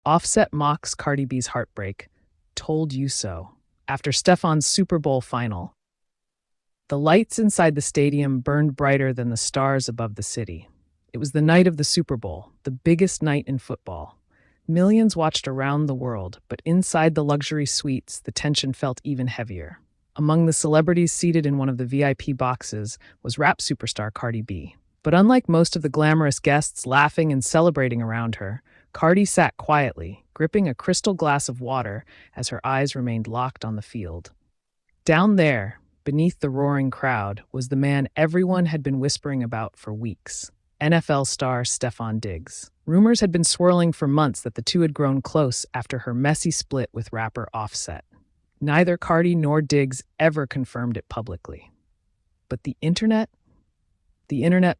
Offset mocks Cardi B's Heartbreak Told You So after Stefon's Super Bowl final. The lights inside the stadium burned brighter than the stars above the city. It was the night of the Super Bowl, the biggest night in football. Millions watched around the world, but inside the luxury suites, the tension felt even heavier. Among the celebrities seated in one of the VIP boxes was rap superstar Cardi B. But unlike most of the glamorous guests laughing and celebrating around her, Cardi sat quietly, gripping a crystal glass of water as her eyes remained locked on the field. Down there, beneath the roaring crowd, was the man everyone had been whispering about for weeks. NFL star Stefon Diggs. Rumors had been swirling for months that the two had grown close after her messy split with rapper Offset. Neither Cardi nor Diggs ever confirmed it publicly. But the internet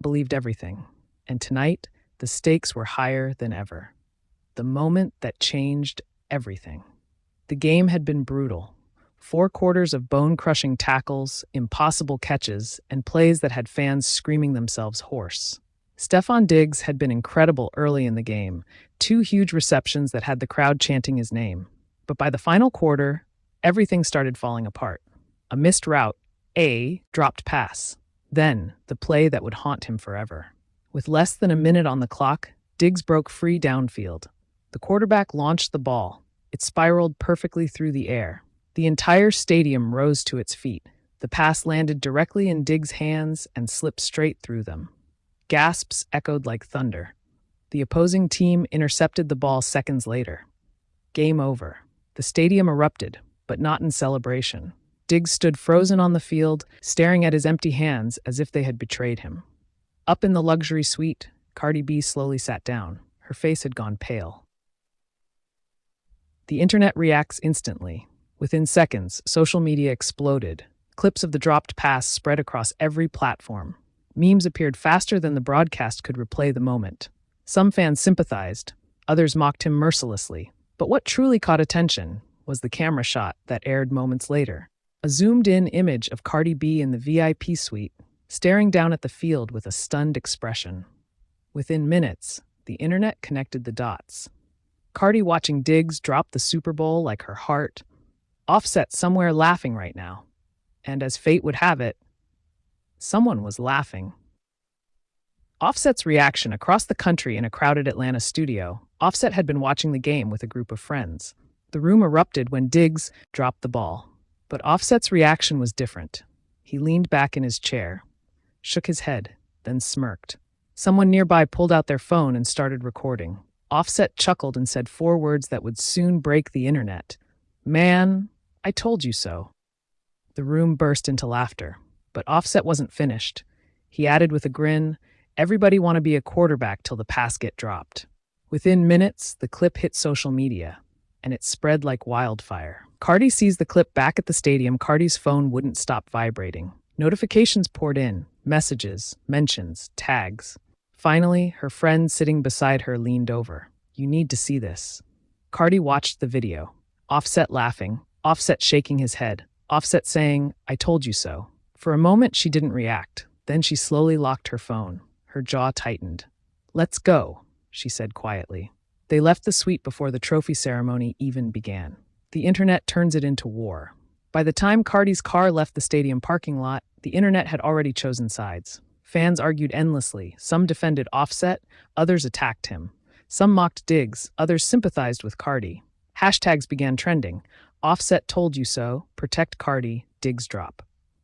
believed everything. And tonight, the stakes were higher than ever. The moment that changed everything. The game had been brutal. 4 quarters of bone-crushing tackles, impossible catches, and plays that had fans screaming themselves hoarse. Stefon Diggs had been incredible early in the game, 2 huge receptions that had the crowd chanting his name. But by the final quarter, everything started falling apart. A missed route, a dropped pass. Then, the play that would haunt him forever. With less than a minute on the clock, Diggs broke free downfield. The quarterback launched the ball. It spiraled perfectly through the air. The entire stadium rose to its feet. The pass landed directly in Diggs' hands and slipped straight through them. Gasps echoed like thunder. The opposing team intercepted the ball seconds later. Game over. The stadium erupted, but not in celebration. Diggs stood frozen on the field, staring at his empty hands as if they had betrayed him. Up in the luxury suite, Cardi B slowly sat down. Her face had gone pale. The internet reacts instantly. Within seconds, social media exploded. Clips of the dropped pass spread across every platform. Memes appeared faster than the broadcast could replay the moment. Some fans sympathized, others mocked him mercilessly. But what truly caught attention was the camera shot that aired moments later. A zoomed-in image of Cardi B in the VIP suite, staring down at the field with a stunned expression. Within minutes, the internet connected the dots. Cardi watching Diggs drop the Super Bowl like her heart, Offset somewhere laughing right now. And as fate would have it, someone was laughing. Offset's reaction across the country in a crowded Atlanta studio. Offset had been watching the game with a group of friends. The room erupted when Diggs dropped the ball. But Offset's reaction was different. He leaned back in his chair, shook his head, then smirked. Someone nearby pulled out their phone and started recording. Offset chuckled and said 4 words that would soon break the internet. "Man, I told you so." The room burst into laughter. But Offset wasn't finished. He added with a grin, "Everybody want to be a quarterback till the pass get dropped." Within minutes, the clip hit social media, and it spread like wildfire. Cardi sees the clip back at the stadium. Cardi's phone wouldn't stop vibrating. Notifications poured in, messages, mentions, tags. Finally, her friend sitting beside her leaned over. "You need to see this." Cardi watched the video. Offset laughing, Offset shaking his head, Offset saying, "I told you so." For a moment, she didn't react. Then she slowly locked her phone. Her jaw tightened. "Let's go," she said quietly. They left the suite before the trophy ceremony even began. The internet turns it into war. By the time Cardi's car left the stadium parking lot, the internet had already chosen sides. Fans argued endlessly. Some defended Offset, others attacked him. Some mocked Diggs, others sympathized with Cardi. Hashtags began trending. Offset told you so, protect Cardi, Diggs drop.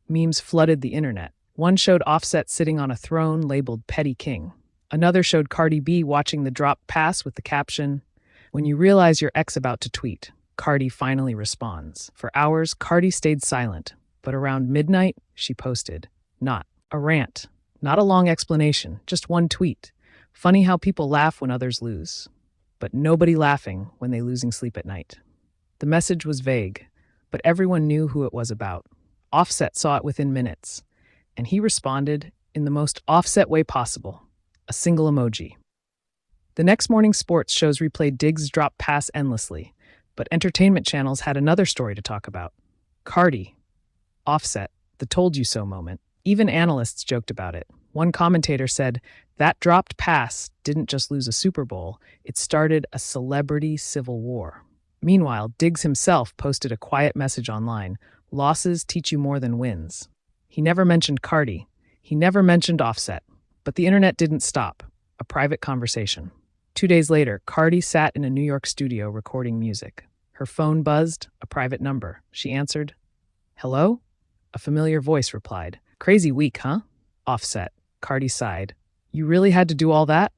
Memes flooded the internet. One showed Offset sitting on a throne labeled Petty King. Another showed Cardi B watching the drop pass with the caption, "When you realize your ex about to tweet, Cardi finally responds." For hours, Cardi stayed silent, but around midnight, she posted, not a rant, not a long explanation, just one tweet. "Funny how people laugh when others lose, but nobody laughing when they losing sleep at night." The message was vague, but everyone knew who it was about. Offset saw it within minutes, and he responded in the most Offset way possible, a single emoji. The next morning, sports shows replayed Diggs' drop pass endlessly, but entertainment channels had another story to talk about. Cardi, Offset, the told you so moment. Even analysts joked about it. One commentator said, That dropped pass didn't just lose a Super Bowl, it started a celebrity civil war. Meanwhile, Diggs himself posted a quiet message online: losses teach you more than wins. He never mentioned Cardi. He never mentioned Offset. But the internet didn't stop. A private conversation. 2 days later, Cardi sat in a New York studio recording music. Her phone buzzed, a private number. She answered. Hello? A familiar voice replied. Crazy week, huh? Offset. Cardi sighed. You really had to do all that?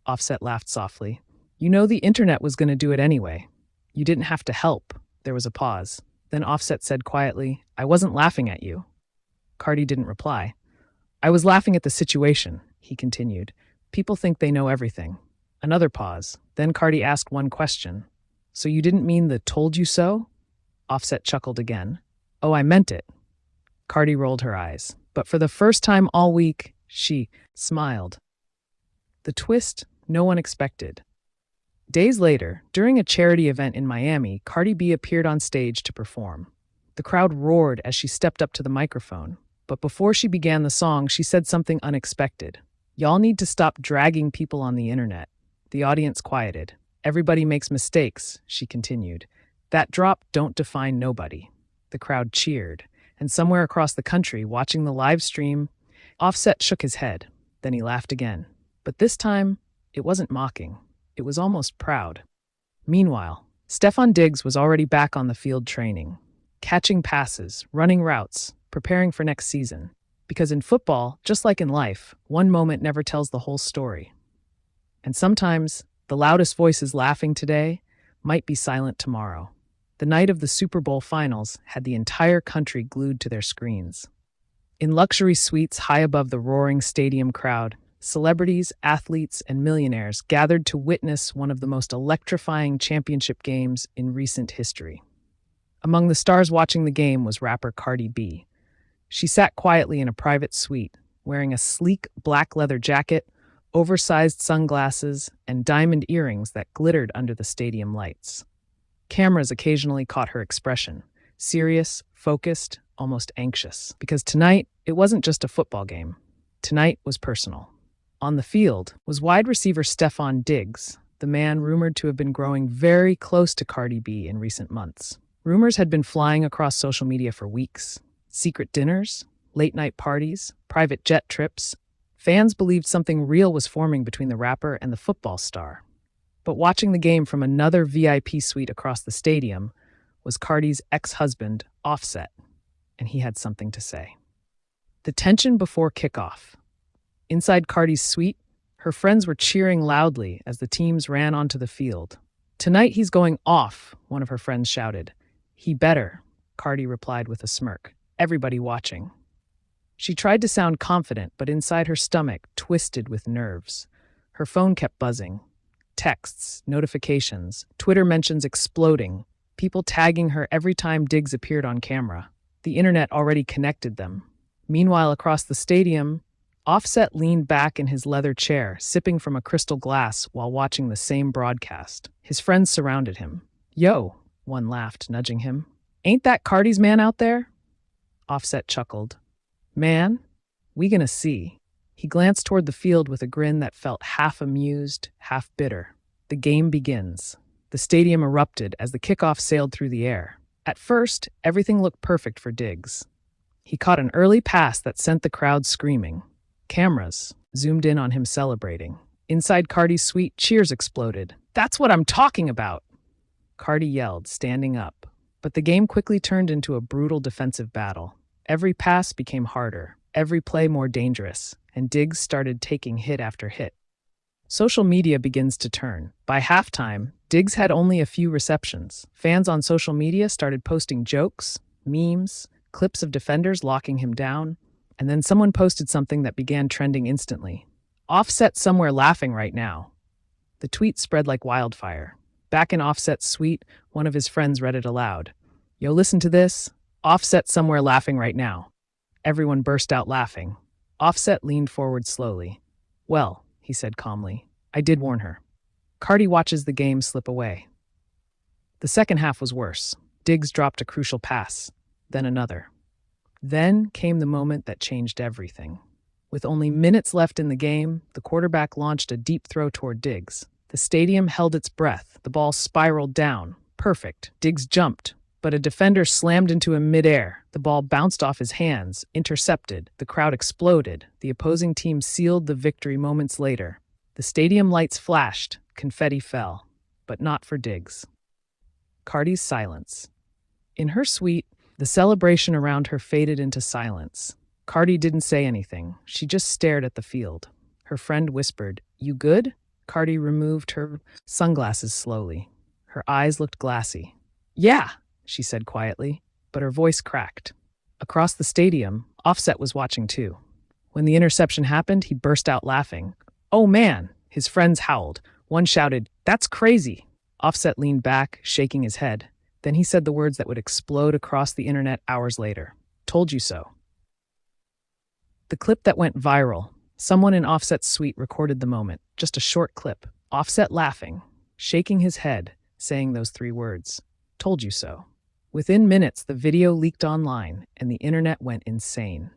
Offset laughed softly. You know the internet was going to do it anyway. You didn't have to help. There was a pause. Then Offset said quietly, I wasn't laughing at you. Cardi didn't reply. I was laughing at the situation, he continued. People think they know everything. Another pause. Then Cardi asked one question. So you didn't mean the told you so? Offset chuckled again. Oh, I meant it. Cardi rolled her eyes. But for the first time all week, she smiled. The twist no one expected. Days later, during a charity event in Miami, Cardi B appeared on stage to perform. The crowd roared as she stepped up to the microphone. But before she began the song, she said something unexpected. Y'all need to stop dragging people on the internet. The audience quieted. Everybody makes mistakes, she continued. That drop don't define nobody. The crowd cheered. And somewhere across the country, watching the live stream, Offset shook his head. Then he laughed again. But this time, it wasn't mocking. It was almost proud. Meanwhile, Stefon Diggs was already back on the field training, catching passes, running routes, preparing for next season. Because in football, just like in life, one moment never tells the whole story. And sometimes, the loudest voices laughing today might be silent tomorrow. The night of the Super Bowl finals had the entire country glued to their screens. In luxury suites high above the roaring stadium crowd, celebrities, athletes, and millionaires gathered to witness one of the most electrifying championship games in recent history. Among the stars watching the game was rapper Cardi B. She sat quietly in a private suite, wearing a sleek black leather jacket, oversized sunglasses, and diamond earrings that glittered under the stadium lights. Cameras occasionally caught her expression, serious, focused, almost anxious, because tonight, it wasn't just a football game. Tonight was personal. On the field was wide receiver Stefon Diggs, the man rumored to have been growing very close to Cardi B in recent months. Rumors had been flying across social media for weeks. Secret dinners, late-night parties, private jet trips. Fans believed something real was forming between the rapper and the football star. But watching the game from another VIP suite across the stadium was Cardi's ex-husband, Offset, and he had something to say. The tension before kickoff. Inside Cardi's suite, her friends were cheering loudly as the teams ran onto the field. Tonight he's going off, one of her friends shouted. He better, Cardi replied with a smirk. Everybody watching. She tried to sound confident, but inside her stomach twisted with nerves. Her phone kept buzzing. Texts, notifications, Twitter mentions exploding, people tagging her every time Diggs appeared on camera. The internet already connected them. Meanwhile, across the stadium, Offset leaned back in his leather chair, sipping from a crystal glass while watching the same broadcast. His friends surrounded him. Yo, one laughed, nudging him. Ain't that Cardi's man out there? Offset chuckled. Man? We gonna see. He glanced toward the field with a grin that felt half amused, half bitter. The game begins. The stadium erupted as the kickoff sailed through the air. At first, everything looked perfect for Diggs. He caught an early pass that sent the crowd screaming. Cameras zoomed in on him celebrating. Inside Cardi's suite, cheers exploded. That's what I'm talking about! Cardi yelled, standing up. But the game quickly turned into a brutal defensive battle. Every pass became harder, every play more dangerous, and Diggs started taking hit after hit. Social media begins to turn. By halftime, Diggs had only a few receptions. Fans on social media started posting jokes, memes, clips of defenders locking him down, and then someone posted something that began trending instantly. Offset somewhere laughing right now. The tweet spread like wildfire. Back in Offset's suite, one of his friends read it aloud. Yo, listen to this. Offset somewhere laughing right now. Everyone burst out laughing. Offset leaned forward slowly. Well, he said calmly, I did warn her. Cardi watches the game slip away. The second half was worse. Diggs dropped a crucial pass, then another. Then came the moment that changed everything. With only minutes left in the game, the quarterback launched a deep throw toward Diggs. The stadium held its breath. The ball spiraled down. Perfect. Diggs jumped, but a defender slammed into him midair. The ball bounced off his hands, intercepted. The crowd exploded. The opposing team sealed the victory moments later. The stadium lights flashed. Confetti fell, but not for Diggs. Cardi's silence. In her suite, the celebration around her faded into silence. Cardi didn't say anything. She just stared at the field. Her friend whispered, "You good?" Cardi removed her sunglasses slowly. Her eyes looked glassy. "Yeah," she said quietly, but her voice cracked. Across the stadium, Offset was watching too. When the interception happened, he burst out laughing. "Oh man!" His friends howled. One shouted, "That's crazy!" Offset leaned back, shaking his head. Then he said the words that would explode across the internet hours later. "Told you so." The clip that went viral. Someone in Offset's suite recorded the moment. Just a short clip. Offset laughing, shaking his head, saying those three words. "Told you so." Within minutes, the video leaked online, and the internet went insane.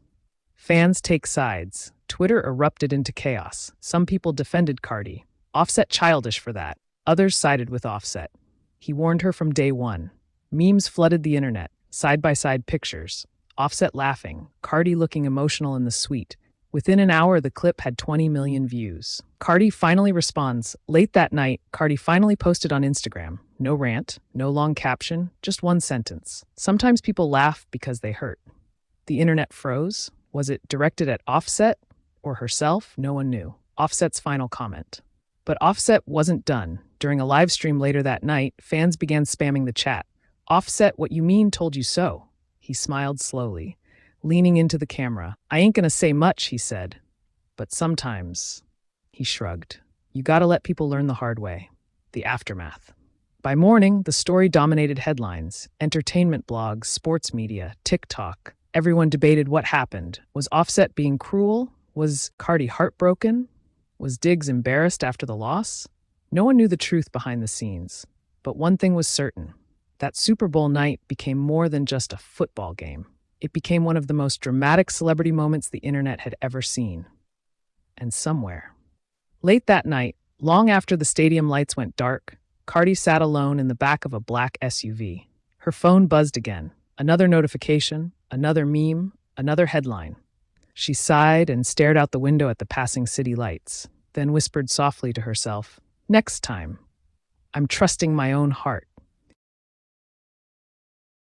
Fans take sides. Twitter erupted into chaos. Some people defended Cardi. Offset childish for that. Others sided with Offset. He warned her from day one. Memes flooded the internet. Side-by-side pictures. Offset laughing. Cardi looking emotional in the suite. Within an hour, the clip had 20 million views. Cardi finally responds. Late that night, Cardi finally posted on Instagram. No rant, no long caption, just one sentence. Sometimes people laugh because they hurt. The internet froze. Was it directed at Offset or herself? No one knew. Offset's final comment. But Offset wasn't done. During a live stream later that night, fans began spamming the chat. "Offset, what you mean told you so." He smiled slowly, leaning into the camera. "I ain't gonna say much," he said. "But sometimes," he shrugged. "You gotta let people learn the hard way." The aftermath. By morning, the story dominated headlines. Entertainment blogs, sports media, TikTok. Everyone debated what happened. Was Offset being cruel? Was Cardi heartbroken? Was Diggs embarrassed after the loss? No one knew the truth behind the scenes. But one thing was certain. That Super Bowl night became more than just a football game. It became one of the most dramatic celebrity moments the internet had ever seen. And somewhere. Late that night, long after the stadium lights went dark, Cardi sat alone in the back of a black SUV. Her phone buzzed again. Another notification, another meme, another headline. She sighed and stared out the window at the passing city lights, then whispered softly to herself, "Next time, I'm trusting my own heart."